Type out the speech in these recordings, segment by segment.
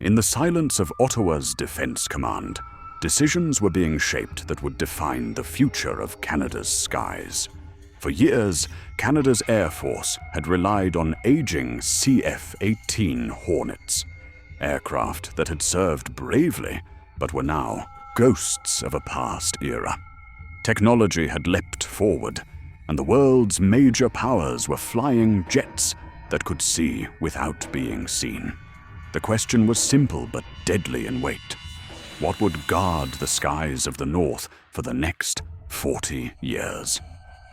In the silence of Ottawa's Defence Command, decisions were being shaped that would define the future of Canada's skies. For years, Canada's Air Force had relied on aging CF-18 Hornets, aircraft that had served bravely but were now ghosts of a past era. Technology had leapt forward, and the world's major powers were flying jets that could see without being seen. The question was simple but deadly in weight. What would guard the skies of the North for the next 40 years?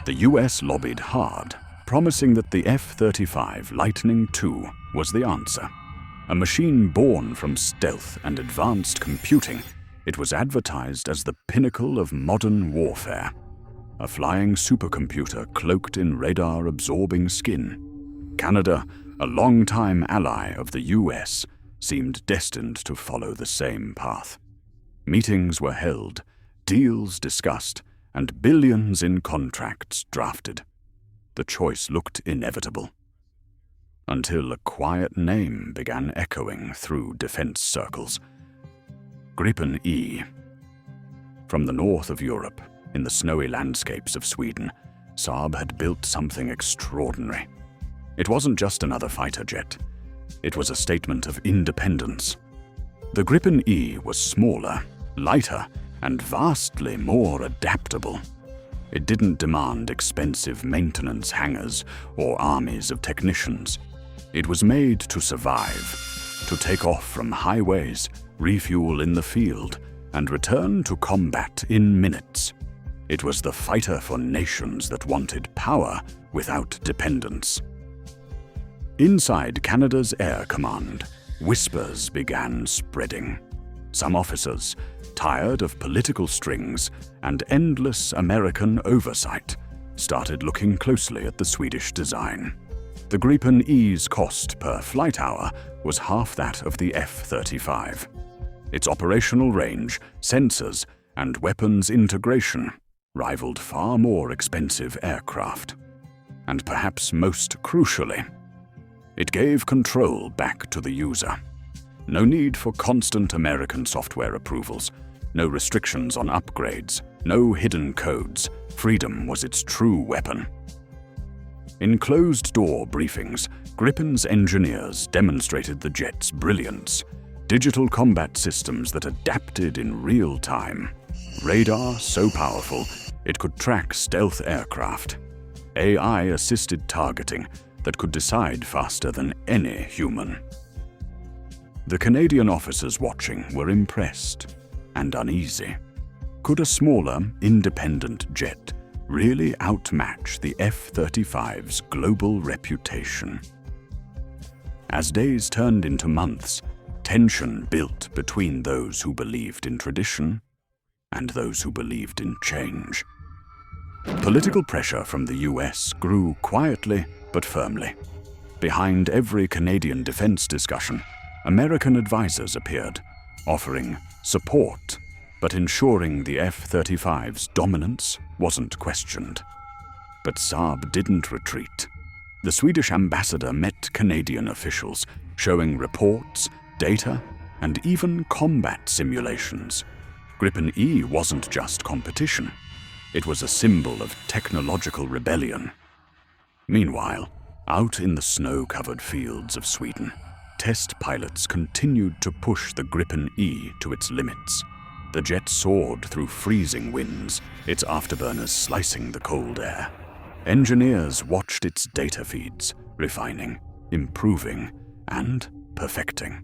The US lobbied hard, promising that the F-35 Lightning II was the answer. A machine born from stealth and advanced computing, it was advertised as the pinnacle of modern warfare. A flying supercomputer cloaked in radar-absorbing skin. Canada, a long-time ally of the US, seemed destined to follow the same path. Meetings were held, deals discussed, and billions in contracts drafted. The choice looked inevitable. Until a quiet name began echoing through defense circles. Gripen E. From the north of Europe, in the snowy landscapes of Sweden, Saab had built something extraordinary. It wasn't just another fighter jet. It was a statement of independence. The Gripen E was smaller, lighter, and vastly more adaptable. It didn't demand expensive maintenance hangars or armies of technicians. It was made to survive, to take off from highways, refuel in the field, and return to combat in minutes. It was the fighter for nations that wanted power without dependence. Inside Canada's Air Command, whispers began spreading. Some officers, tired of political strings and endless American oversight, started looking closely at the Swedish design. The Gripen E's cost per flight hour was half that of the F-35. Its operational range, sensors, and weapons integration rivaled far more expensive aircraft. And perhaps most crucially, it gave control back to the user. No need for constant American software approvals, no restrictions on upgrades, no hidden codes. Freedom was its true weapon. In closed-door briefings, Gripen's engineers demonstrated the jet's brilliance. Digital combat systems that adapted in real time. Radar so powerful, it could track stealth aircraft. AI-assisted targeting that could decide faster than any human. The Canadian officers watching were impressed and uneasy. Could a smaller, independent jet really outmatch the F-35's global reputation? As days turned into months, tension built between those who believed in tradition and those who believed in change. Political pressure from the US grew quietly but firmly. Behind every Canadian defense discussion, American advisors appeared, offering support, but ensuring the F-35's dominance wasn't questioned. But Saab didn't retreat. The Swedish ambassador met Canadian officials, showing reports, data, and even combat simulations. Gripen E wasn't just competition. It was a symbol of technological rebellion. Meanwhile, out in the snow-covered fields of Sweden, test pilots continued to push the Gripen E to its limits. The jet soared through freezing winds, its afterburners slicing the cold air. Engineers watched its data feeds, refining, improving, and perfecting.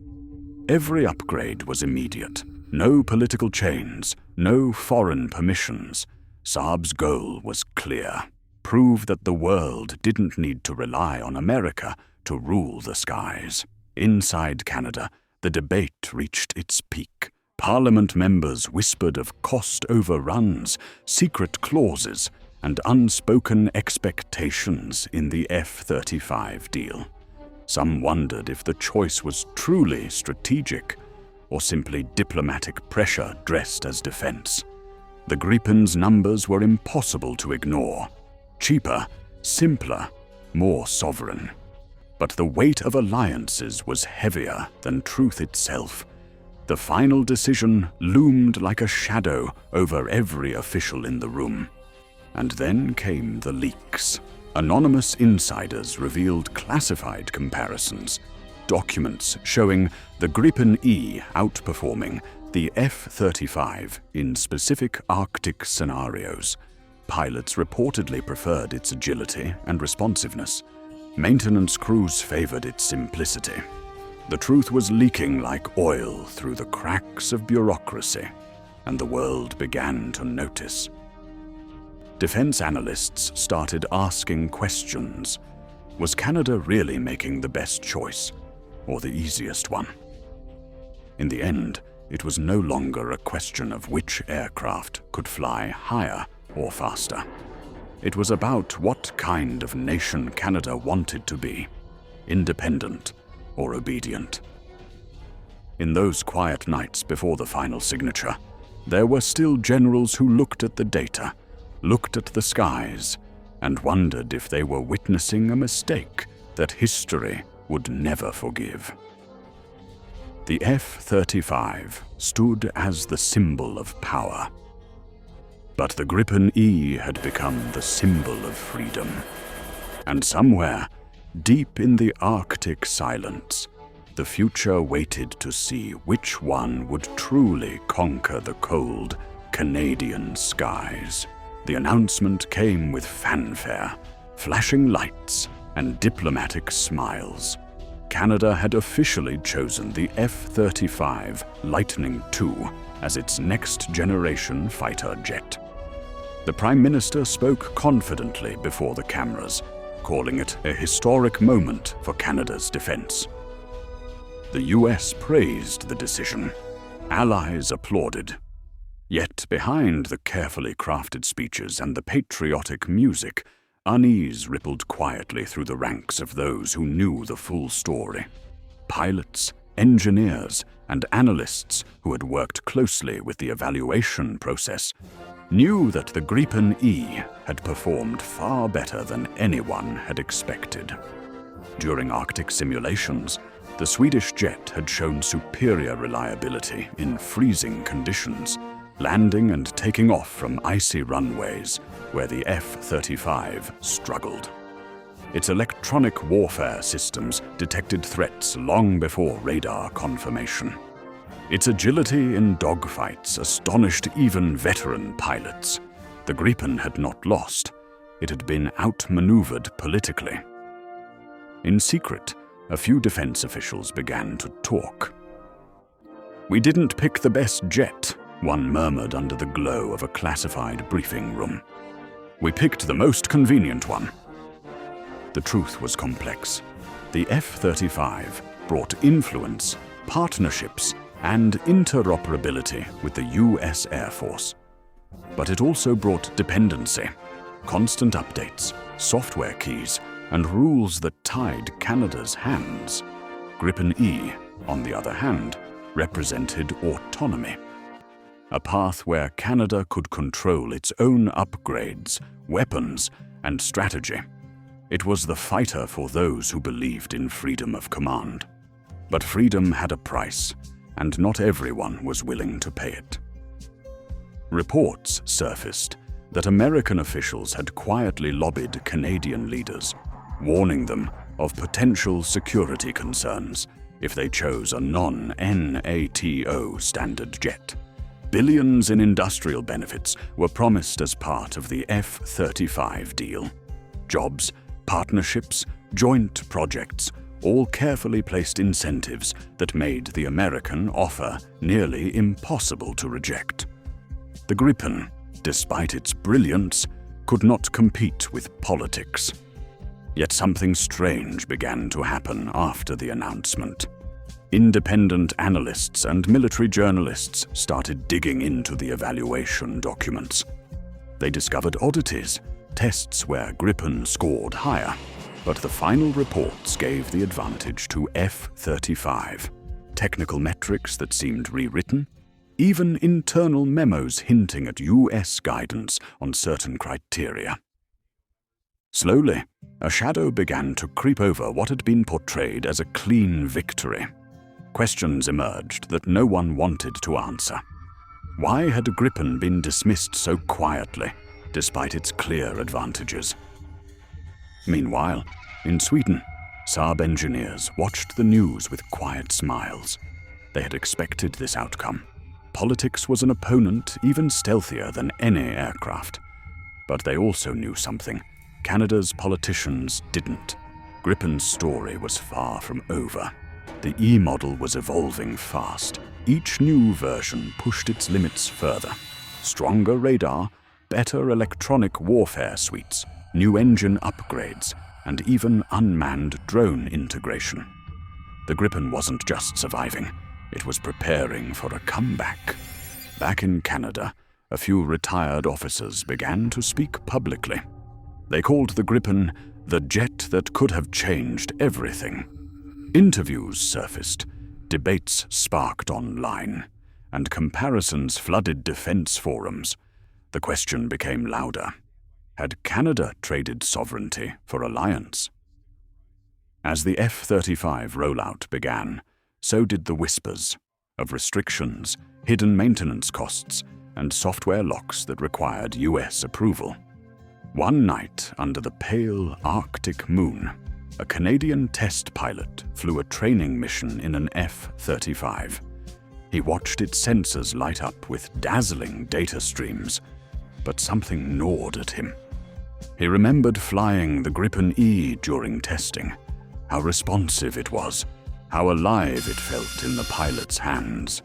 Every upgrade was immediate. No political chains, no foreign permissions. Saab's goal was clear. Prove that the world didn't need to rely on America to rule the skies. Inside Canada, the debate reached its peak. Parliament members whispered of cost overruns, secret clauses, and unspoken expectations in the F-35 deal. Some wondered if the choice was truly strategic or simply diplomatic pressure dressed as defense. The Gripen's numbers were impossible to ignore. Cheaper, simpler, more sovereign. But the weight of alliances was heavier than truth itself. The final decision loomed like a shadow over every official in the room. And then came the leaks. Anonymous insiders revealed classified comparisons, documents showing the Gripen E outperforming the F-35 in specific Arctic scenarios. Pilots reportedly preferred its agility and responsiveness. Maintenance crews favored its simplicity. The truth was leaking like oil through the cracks of bureaucracy, and the world began to notice. Defense analysts started asking questions. Was Canada really making the best choice, or the easiest one? In the end, it was no longer a question of which aircraft could fly higher or faster. It was about what kind of nation Canada wanted to be, independent or obedient. In those quiet nights before the final signature, there were still generals who looked at the data, looked at the skies, and wondered if they were witnessing a mistake that history would never forgive. The F-35 stood as the symbol of power. But the Gripen E had become the symbol of freedom. And somewhere, deep in the Arctic silence, the future waited to see which one would truly conquer the cold Canadian skies. The announcement came with fanfare, flashing lights, and diplomatic smiles. Canada had officially chosen the F-35 Lightning II as its next-generation fighter jet. The Prime Minister spoke confidently before the cameras, calling it a historic moment for Canada's defense. The US praised the decision. Allies applauded. Yet behind the carefully crafted speeches and the patriotic music, unease rippled quietly through the ranks of those who knew the full story. Pilots, engineers, and analysts who had worked closely with the evaluation process knew that the Gripen E had performed far better than anyone had expected. During Arctic simulations, the Swedish jet had shown superior reliability in freezing conditions, landing and taking off from icy runways where the F-35 struggled. Its electronic warfare systems detected threats long before radar confirmation. Its agility in dogfights astonished even veteran pilots. The Gripen had not lost. It had been outmaneuvered politically. In secret, a few defense officials began to talk. "We didn't pick the best jet," one murmured under the glow of a classified briefing room. "We picked the most convenient one." The truth was complex. The F-35 brought influence, partnerships, and interoperability with the US Air Force. But it also brought dependency, constant updates, software keys, and rules that tied Canada's hands. Gripen E, on the other hand, represented autonomy. A path where Canada could control its own upgrades, weapons, and strategy. It was the fighter for those who believed in freedom of command. But freedom had a price, and not everyone was willing to pay it. Reports surfaced that American officials had quietly lobbied Canadian leaders, warning them of potential security concerns if they chose a non-NATO standard jet. Billions in industrial benefits were promised as part of the F-35 deal. Jobs, partnerships, joint projects, all carefully placed incentives that made the American offer nearly impossible to reject. The Gripen, despite its brilliance, could not compete with politics. Yet something strange began to happen after the announcement. Independent analysts and military journalists started digging into the evaluation documents. They discovered oddities, tests where Gripen scored higher, but the final reports gave the advantage to F-35. Technical metrics that seemed rewritten, even internal memos hinting at US guidance on certain criteria. Slowly, a shadow began to creep over what had been portrayed as a clean victory. Questions emerged that no one wanted to answer. Why had Gripen been dismissed so quietly, despite its clear advantages? Meanwhile, in Sweden, Saab engineers watched the news with quiet smiles. They had expected this outcome. Politics was an opponent even stealthier than any aircraft. But they also knew something Canada's politicians didn't. Gripen's story was far from over. The E model was evolving fast. Each new version pushed its limits further. Stronger radar, better electronic warfare suites, new engine upgrades, and even unmanned drone integration. The Gripen wasn't just surviving, it was preparing for a comeback. Back in Canada, a few retired officers began to speak publicly. They called the Gripen the jet that could have changed everything. Interviews surfaced, debates sparked online, and comparisons flooded defense forums. The question became louder. Had Canada traded sovereignty for alliance? As the F-35 rollout began, so did the whispers of restrictions, hidden maintenance costs, and software locks that required US approval. One night under the pale Arctic moon, a Canadian test pilot flew a training mission in an F-35. He watched its sensors light up with dazzling data streams, but something gnawed at him. He remembered flying the Gripen E during testing, how responsive it was, how alive it felt in the pilot's hands.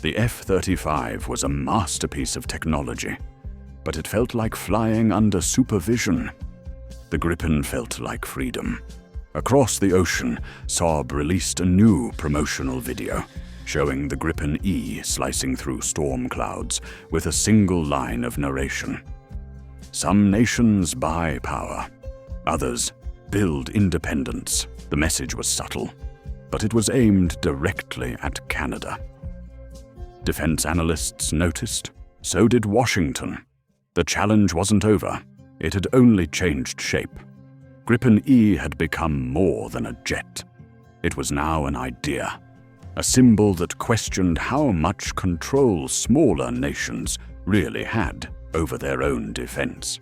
The F-35 was a masterpiece of technology, but it felt like flying under supervision. The Gripen felt like freedom. Across the ocean, Saab released a new promotional video, showing the Gripen E slicing through storm clouds with a single line of narration. Some nations buy power, others build independence. The message was subtle, but it was aimed directly at Canada. Defense analysts noticed, so did Washington. The challenge wasn't over, it had only changed shape. Gripen E had become more than a jet. It was now an idea, a symbol that questioned how much control smaller nations really had over their own defense.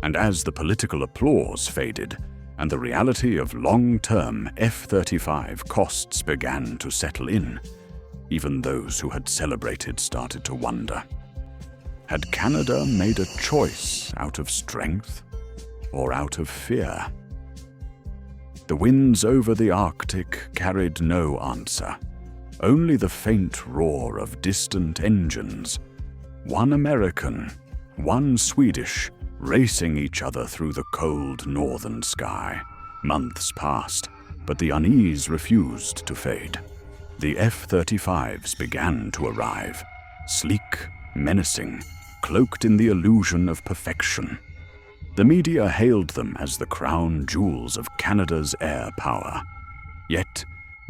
And as the political applause faded, and the reality of long-term F-35 costs began to settle in, even those who had celebrated started to wonder. Had Canada made a choice out of strength or out of fear? The winds over the Arctic carried no answer, only the faint roar of distant engines. One American, one Swedish, racing each other through the cold northern sky. Months passed, but the unease refused to fade. The F-35s began to arrive, sleek, menacing, cloaked in the illusion of perfection. The media hailed them as the crown jewels of Canada's air power. Yet,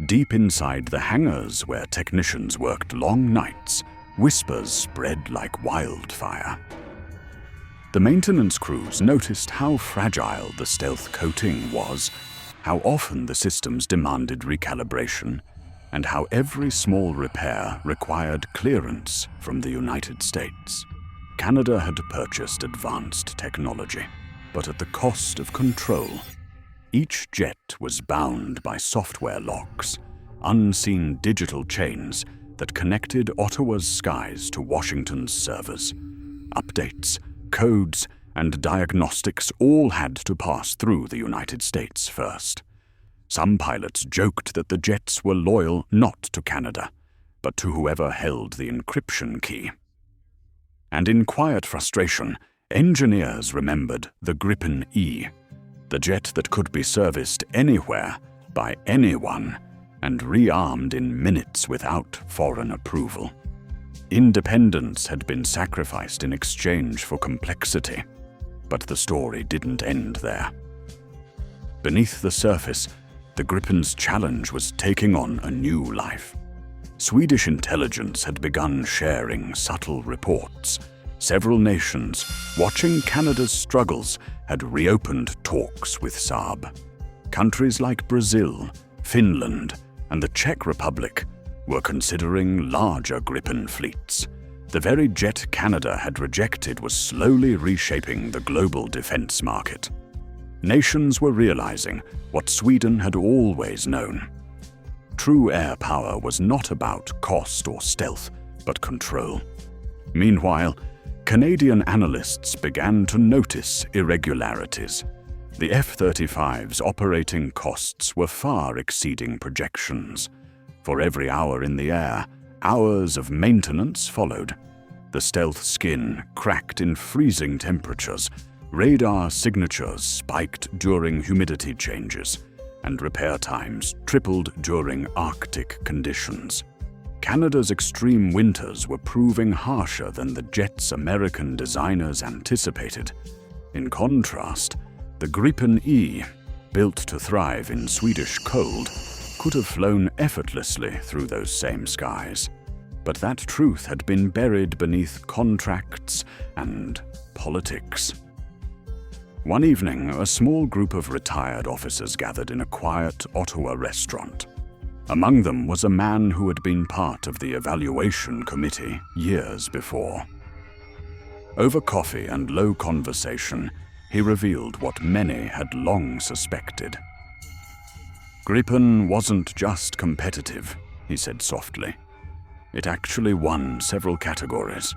deep inside the hangars where technicians worked long nights, whispers spread like wildfire. The maintenance crews noticed how fragile the stealth coating was, how often the systems demanded recalibration, and how every small repair required clearance from the United States. Canada had purchased advanced technology, but at the cost of control. Each jet was bound by software locks, unseen digital chains that connected Ottawa's skies to Washington's servers. Updates, codes, and diagnostics all had to pass through the United States first. Some pilots joked that the jets were loyal not to Canada, but to whoever held the encryption key. And in quiet frustration, engineers remembered the Gripen E, the jet that could be serviced anywhere by anyone and rearmed in minutes without foreign approval. Independence had been sacrificed in exchange for complexity, but the story didn't end there. Beneath the surface, the Gripen's challenge was taking on a new life. Swedish intelligence had begun sharing subtle reports, several nations, watching Canada's struggles, had reopened talks with Saab. Countries like Brazil, Finland, and the Czech Republic were considering larger Gripen fleets. The very jet Canada had rejected was slowly reshaping the global defense market. Nations were realizing what Sweden had always known. True air power was not about cost or stealth, but control. Meanwhile, Canadian analysts began to notice irregularities. The F-35's operating costs were far exceeding projections. For every hour in the air, hours of maintenance followed. The stealth skin cracked in freezing temperatures, radar signatures spiked during humidity changes, and repair times tripled during Arctic conditions. Canada's extreme winters were proving harsher than the jet's American designers anticipated. In contrast, the Gripen E, built to thrive in Swedish cold, could have flown effortlessly through those same skies. But that truth had been buried beneath contracts and politics. One evening, a small group of retired officers gathered in a quiet Ottawa restaurant. Among them was a man who had been part of the evaluation committee years before. Over coffee and low conversation, he revealed what many had long suspected. "Gripen wasn't just competitive," he said softly. "It actually won several categories."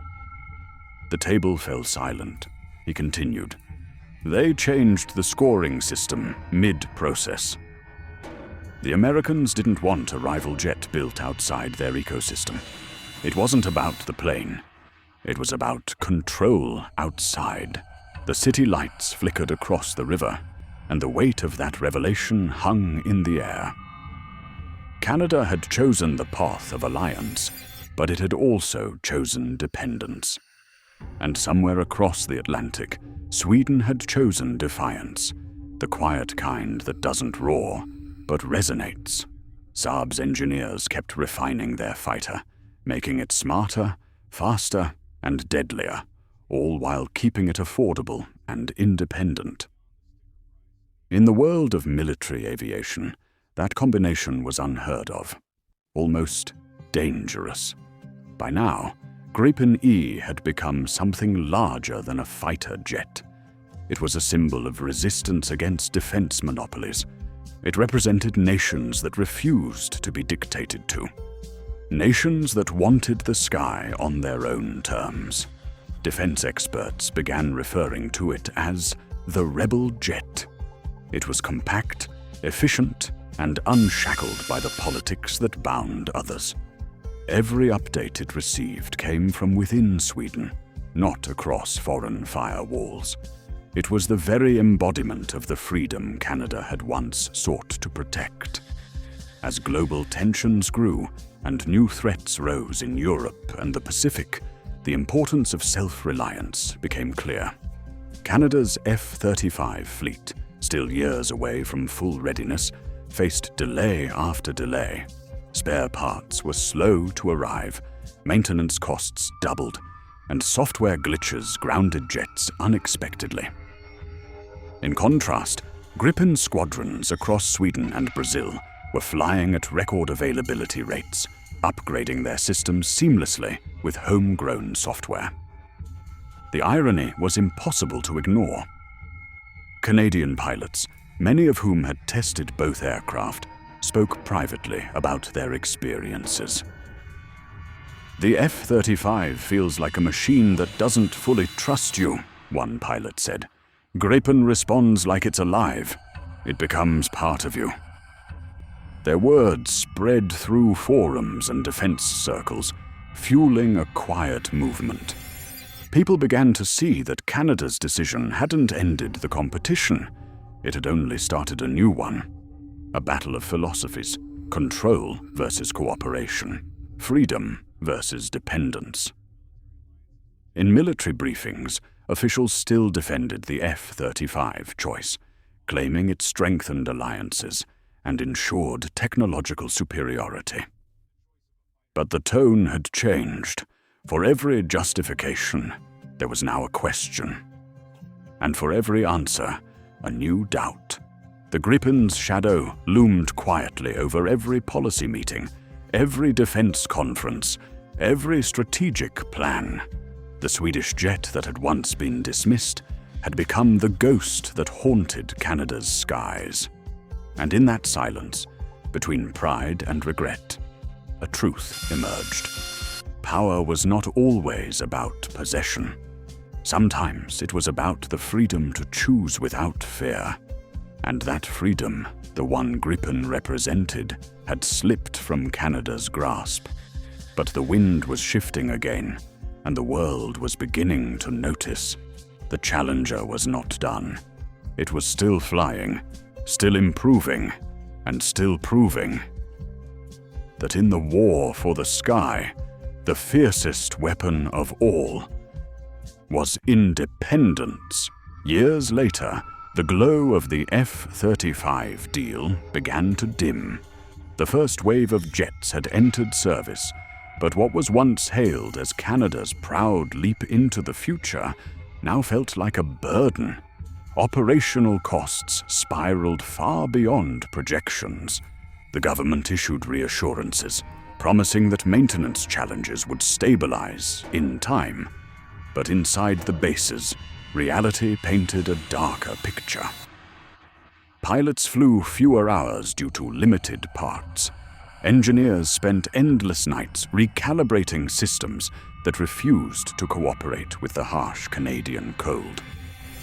The table fell silent. He continued. "They changed the scoring system mid-process. The Americans didn't want a rival jet built outside their ecosystem. It wasn't about the plane. It was about control outside. The city lights flickered across the river, and the weight of that revelation hung in the air. Canada had chosen the path of alliance, but it had also chosen dependence. And somewhere across the Atlantic, Sweden had chosen defiance, the quiet kind that doesn't roar, but resonates. Saab's engineers kept refining their fighter, making it smarter, faster, and deadlier, all while keeping it affordable and independent. In the world of military aviation, that combination was unheard of, almost dangerous. By now, Gripen E had become something larger than a fighter jet. It was a symbol of resistance against defense monopolies. It represented nations that refused to be dictated to. Nations that wanted the sky on their own terms. Defense experts began referring to it as the rebel jet. It was compact, efficient, and unshackled by the politics that bound others. Every update it received came from within Sweden, not across foreign firewalls. It was the very embodiment of the freedom Canada had once sought to protect. As global tensions grew and new threats rose in Europe and the Pacific, the importance of self-reliance became clear. Canada's F-35 fleet, still years away from full readiness, faced delay after delay. Spare parts were slow to arrive, maintenance costs doubled, and software glitches grounded jets unexpectedly. In contrast, Gripen squadrons across Sweden and Brazil were flying at record availability rates, upgrading their systems seamlessly with homegrown software. The irony was impossible to ignore. Canadian pilots, many of whom had tested both aircraft, spoke privately about their experiences. "The F-35 feels like a machine that doesn't fully trust you," one pilot said. "Gripen responds like it's alive. It becomes part of you." Their words spread through forums and defense circles, fueling a quiet movement. People began to see that Canada's decision hadn't ended the competition. It had only started a new one. A battle of philosophies, control versus cooperation, freedom versus dependence. In military briefings, officials still defended the F-35 choice, claiming it strengthened alliances and ensured technological superiority. But the tone had changed. For every justification, there was now a question. And for every answer, a new doubt. The Gripen's shadow loomed quietly over every policy meeting, every defense conference, every strategic plan. The Swedish jet that had once been dismissed had become the ghost that haunted Canada's skies. And in that silence, between pride and regret, a truth emerged. Power was not always about possession. Sometimes it was about the freedom to choose without fear. And that freedom, the one Gripen represented, had slipped from Canada's grasp. But the wind was shifting again, and the world was beginning to notice. The Challenger was not done. It was still flying, still improving, and still proving that in the war for the sky, the fiercest weapon of all was independence. Years later, the glow of the F-35 deal began to dim. The first wave of jets had entered service, but what was once hailed as Canada's proud leap into the future now felt like a burden. Operational costs spiraled far beyond projections. The government issued reassurances, promising that maintenance challenges would stabilize in time. But inside the bases, reality painted a darker picture. Pilots flew fewer hours due to limited parts. Engineers spent endless nights recalibrating systems that refused to cooperate with the harsh Canadian cold.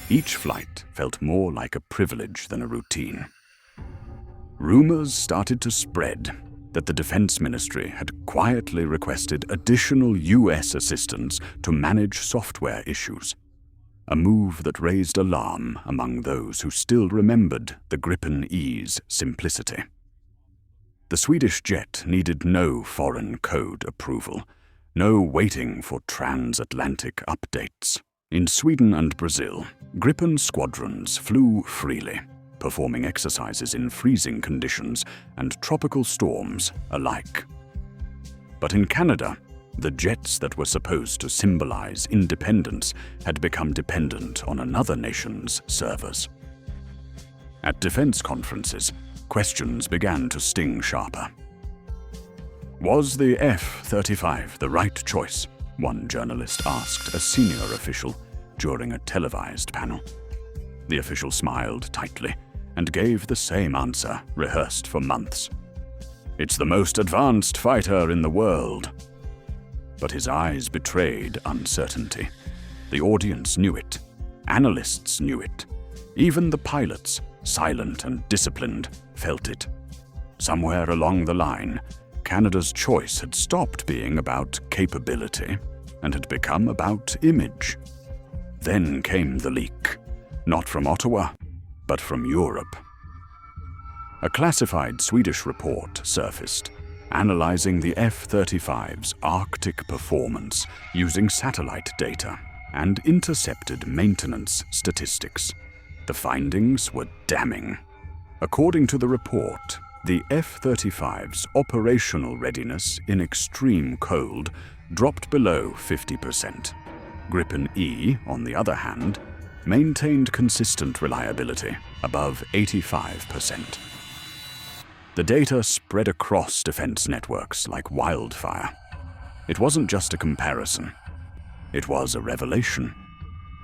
Each flight felt more like a privilege than a routine. Rumors started to spread that the Defense Ministry had quietly requested additional US assistance to manage software issues, a move that raised alarm among those who still remembered the Gripen E's simplicity. The Swedish jet needed no foreign code approval, no waiting for transatlantic updates. In Sweden and Brazil, Gripen squadrons flew freely, performing exercises in freezing conditions and tropical storms alike. But in Canada, the jets that were supposed to symbolize independence had become dependent on another nation's servers. At defense conferences, questions began to sting sharper. Was the F-35 the right choice? One journalist asked a senior official during a televised panel. The official smiled tightly and gave the same answer rehearsed for months. It's the most advanced fighter in the world. But his eyes betrayed uncertainty. The audience knew it. Analysts knew it. Even the pilots, silent and disciplined, felt it. Somewhere along the line, Canada's choice had stopped being about capability and had become about image. Then came the leak, not from Ottawa, but from Europe. A classified Swedish report surfaced, analyzing the F-35's Arctic performance using satellite data and intercepted maintenance statistics. The findings were damning. According to the report, the F-35's operational readiness in extreme cold dropped below 50%. Gripen E, on the other hand, maintained consistent reliability above 85%. The data spread across defense networks like wildfire. It wasn't just a comparison. It was a revelation.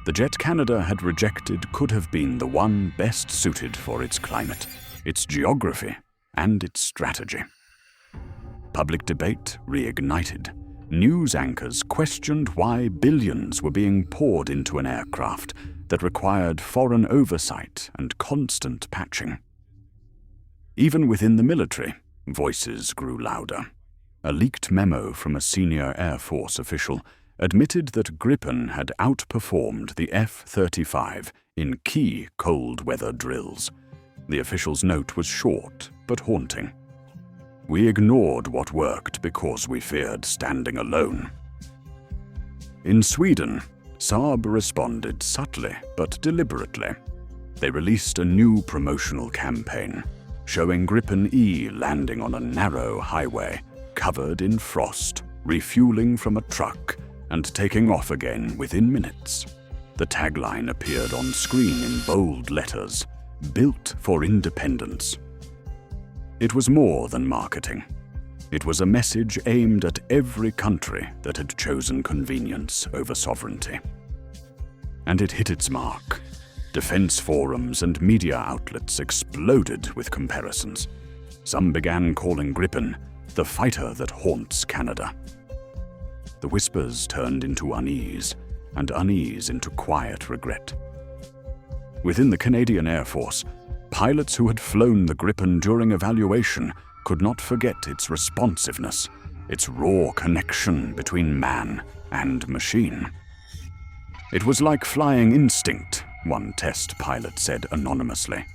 The jet Canada had rejected could have been the one best suited for its climate, its geography, and its strategy. Public debate reignited. News anchors questioned why billions were being poured into an aircraft that required foreign oversight and constant patching. Even within the military, voices grew louder. A leaked memo from a senior Air Force official admitted that Gripen had outperformed the F-35 in key cold weather drills. The official's note was short but haunting. We ignored what worked because we feared standing alone. In Sweden, Saab responded subtly but deliberately. They released a new promotional campaign, showing Gripen E landing on a narrow highway, covered in frost, refueling from a truck, and taking off again within minutes. The tagline appeared on screen in bold letters, "Built for Independence." It was more than marketing. It was a message aimed at every country that had chosen convenience over sovereignty. And it hit its mark. Defense forums and media outlets exploded with comparisons. Some began calling Gripen the fighter that haunts Canada. The whispers turned into unease, and unease into quiet regret. Within the Canadian Air Force, pilots who had flown the Gripen during evaluation could not forget its responsiveness, its raw connection between man and machine. It was like flying instinct, one test pilot said anonymously.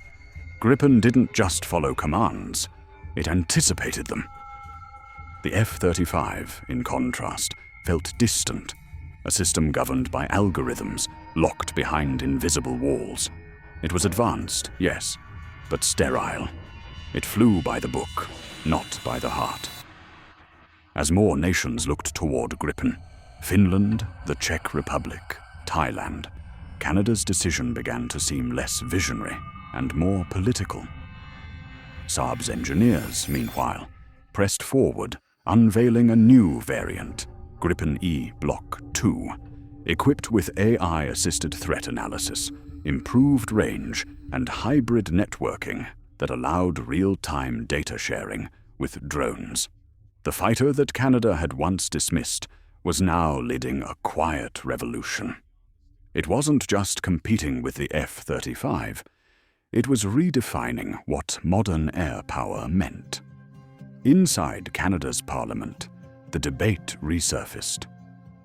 Gripen didn't just follow commands, it anticipated them. The F-35, in contrast, felt distant, a system governed by algorithms locked behind invisible walls. It was advanced, yes, but sterile. It flew by the book, not by the heart. As more nations looked toward Gripen, Finland, the Czech Republic, Thailand, Canada's decision began to seem less visionary and more political. Saab's engineers, meanwhile, pressed forward, unveiling a new variant, Gripen E Block 2, equipped with AI-assisted threat analysis, improved range, and hybrid networking that allowed real-time data sharing with drones. The fighter that Canada had once dismissed was now leading a quiet revolution. It wasn't just competing with the F-35, it was redefining what modern air power meant. Inside Canada's parliament, the debate resurfaced.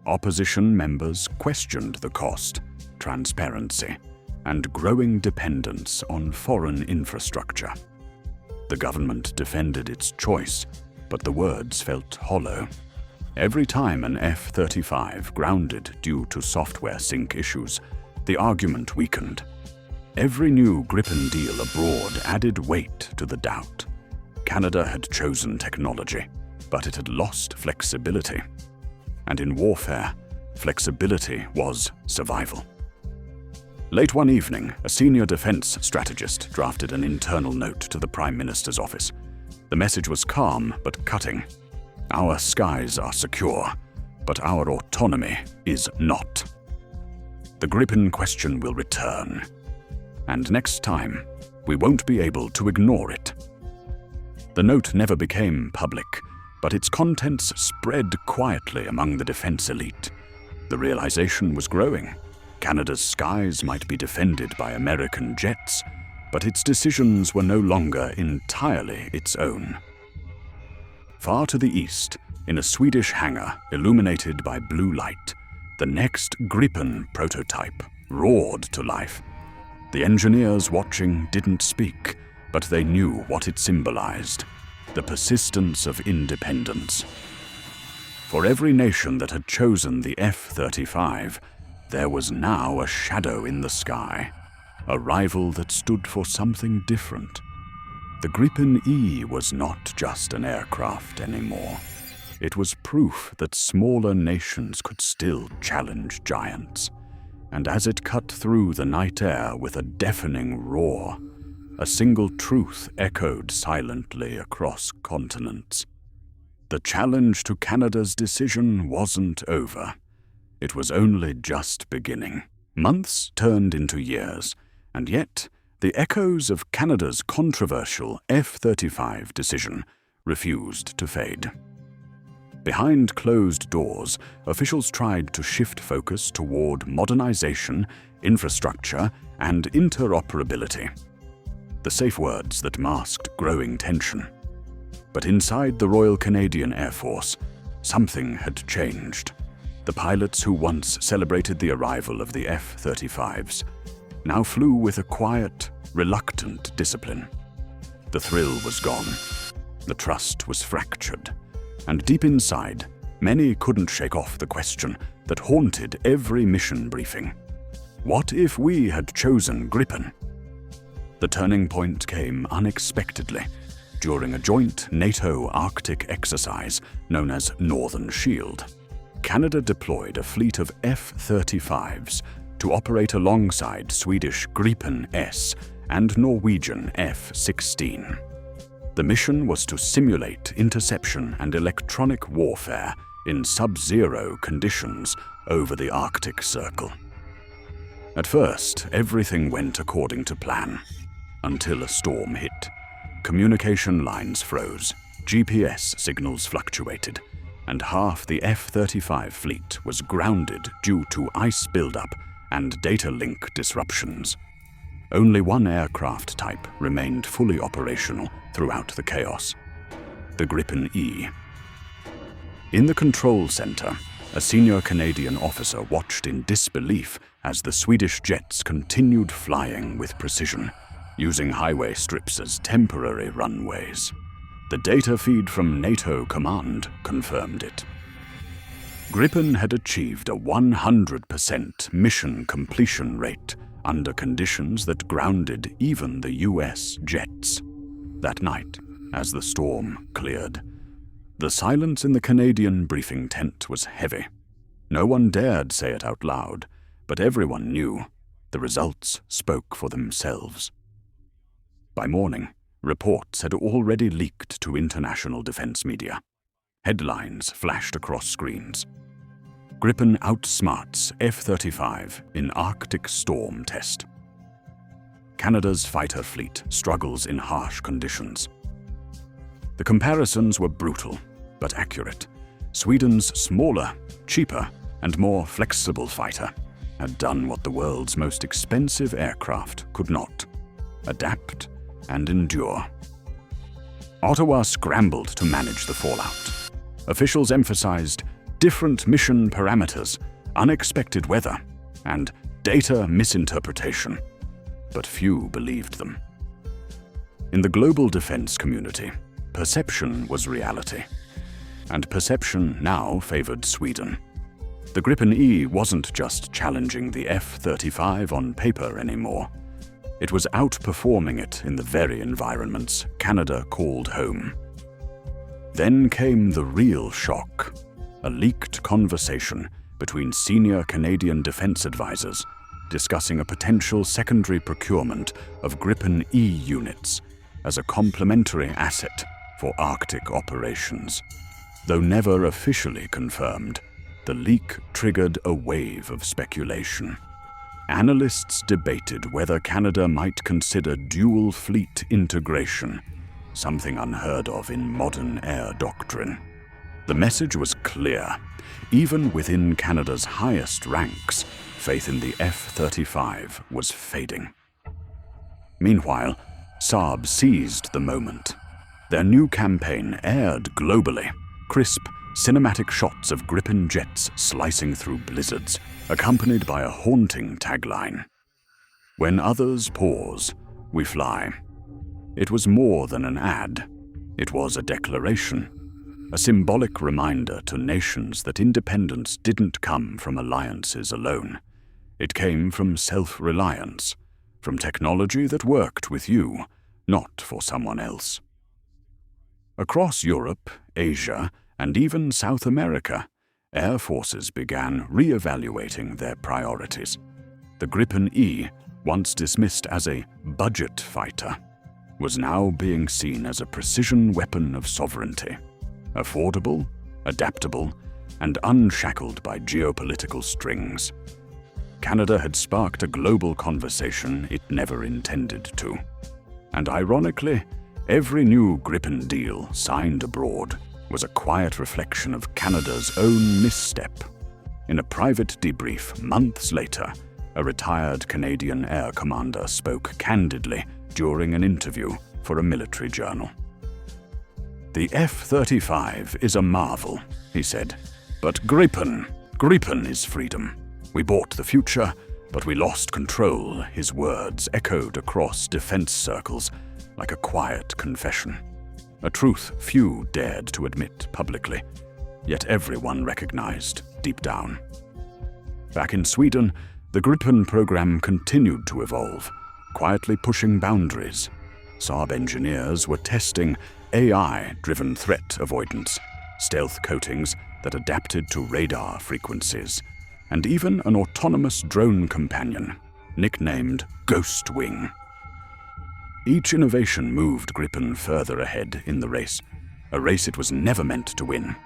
Opposition members questioned the cost, transparency, and growing dependence on foreign infrastructure. The government defended its choice, but the words felt hollow. Every time an F-35 grounded due to software sync issues, the argument weakened. Every new Gripen deal abroad added weight to the doubt. Canada had chosen technology, but it had lost flexibility. And in warfare, flexibility was survival. Late one evening, a senior defense strategist drafted an internal note to the Prime Minister's office. The message was calm but cutting. Our skies are secure, but our autonomy is not. The Gripen question will return. And next time, we won't be able to ignore it. The note never became public, but its contents spread quietly among the defense elite. The realization was growing. Canada's skies might be defended by American jets, but its decisions were no longer entirely its own. Far to the east, in a Swedish hangar illuminated by blue light, the next Gripen prototype roared to life. The engineers watching didn't speak, but they knew what it symbolized: the persistence of independence. For every nation that had chosen the F-35, there was now a shadow in the sky, a rival that stood for something different. The Gripen E was not just an aircraft anymore. It was proof that smaller nations could still challenge giants. And as it cut through the night air with a deafening roar, a single truth echoed silently across continents. The challenge to Canada's decision wasn't over. It was only just beginning. Months turned into years, and yet the echoes of Canada's controversial F-35 decision refused to fade. Behind closed doors, officials tried to shift focus toward modernization, infrastructure, and interoperability. The safe words that masked growing tension. But inside the Royal Canadian Air Force, something had changed. The pilots who once celebrated the arrival of the F-35s now flew with a quiet, reluctant discipline. The thrill was gone. The trust was fractured. And deep inside, many couldn't shake off the question that haunted every mission briefing. What if we had chosen Gripen? The turning point came unexpectedly during a joint NATO Arctic exercise known as Northern Shield. Canada deployed a fleet of F-35s to operate alongside Swedish Gripen E and Norwegian F-16. The mission was to simulate interception and electronic warfare in sub-zero conditions over the Arctic Circle. At first, everything went according to plan, until a storm hit. Communication lines froze, GPS signals fluctuated, and half the F-35 fleet was grounded due to ice buildup and data link disruptions. Only one aircraft type remained fully operational throughout the chaos: the Gripen E. In the control center, a senior Canadian officer watched in disbelief as the Swedish jets continued flying with precision, using highway strips as temporary runways. The data feed from NATO command confirmed it. Gripen had achieved a 100% mission completion rate under conditions that grounded even the US jets. That night, as the storm cleared, the silence in the Canadian briefing tent was heavy. No one dared say it out loud, but everyone knew the results spoke for themselves. By morning, reports had already leaked to international defense media. Headlines flashed across screens. Gripen outsmarts F-35 in Arctic storm test. Canada's fighter fleet struggles in harsh conditions. The comparisons were brutal, but accurate. Sweden's smaller, cheaper, and more flexible fighter had done what the world's most expensive aircraft could not: adapt and endure. Ottawa scrambled to manage the fallout. Officials emphasized different mission parameters, unexpected weather, and data misinterpretation, but few believed them. In the global defense community, perception was reality, and perception now favored Sweden. The Gripen E wasn't just challenging the F-35 on paper anymore. It was outperforming it in the very environments Canada called home. Then came the real shock: a leaked conversation between senior Canadian defense advisors discussing a potential secondary procurement of Gripen E units as a complementary asset for Arctic operations. Though never officially confirmed, the leak triggered a wave of speculation. Analysts debated whether Canada might consider dual fleet integration, something unheard of in modern air doctrine. The message was clear. Even within Canada's highest ranks, faith in the F-35 was fading. Meanwhile, Saab seized the moment. Their new campaign aired globally: crisp, cinematic shots of Gripen jets slicing through blizzards, accompanied by a haunting tagline: "When others pause, we fly." It was more than an ad. It was a declaration, a symbolic reminder to nations that independence didn't come from alliances alone. It came from self-reliance, from technology that worked with you, not for someone else. Across Europe, Asia, and even South America, air forces began re-evaluating their priorities. The Gripen E, once dismissed as a budget fighter, was now being seen as a precision weapon of sovereignty, affordable, adaptable, and unshackled by geopolitical strings. Canada had sparked a global conversation it never intended to. And ironically, every new Gripen deal signed abroad was a quiet reflection of Canada's own misstep. In a private debrief months later, a retired Canadian air commander spoke candidly during an interview for a military journal. "The F-35 is a marvel," he said, "but Gripen is freedom. We bought the future, but we lost control." His words echoed across defense circles like a quiet confession, a truth few dared to admit publicly, yet everyone recognized deep down. Back in Sweden, the Gripen program continued to evolve, quietly pushing boundaries. Saab engineers were testing AI-driven threat avoidance, stealth coatings, that adapted to radar frequencies, and even an autonomous drone companion, nicknamed Ghost Wing. Each innovation moved Gripen further ahead in the race, a race it was never meant to win,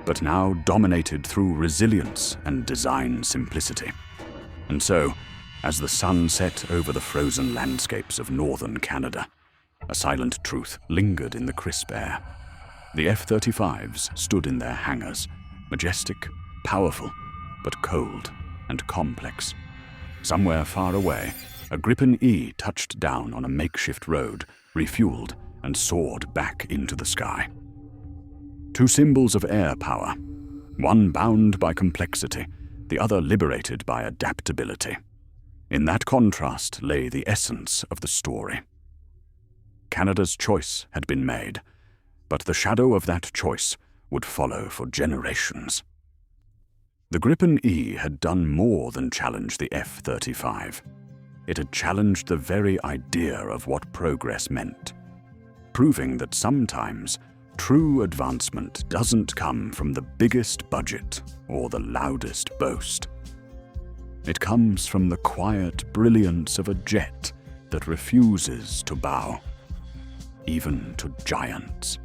but now dominated through resilience and design simplicity. And so, as the sun set over the frozen landscapes of northern Canada, a silent truth lingered in the crisp air. The F-35s stood in their hangars, majestic, powerful, but cold and complex. Somewhere far away, a Gripen E touched down on a makeshift road, refueled, and soared back into the sky. Two symbols of air power, one bound by complexity, the other liberated by adaptability. In that contrast lay the essence of the story. Canada's choice had been made, but the shadow of that choice would follow for generations. The Gripen E had done more than challenge the F-35. It had challenged the very idea of what progress meant, proving that sometimes true advancement doesn't come from the biggest budget or the loudest boast. It comes from the quiet brilliance of a jet that refuses to bow, even to giants.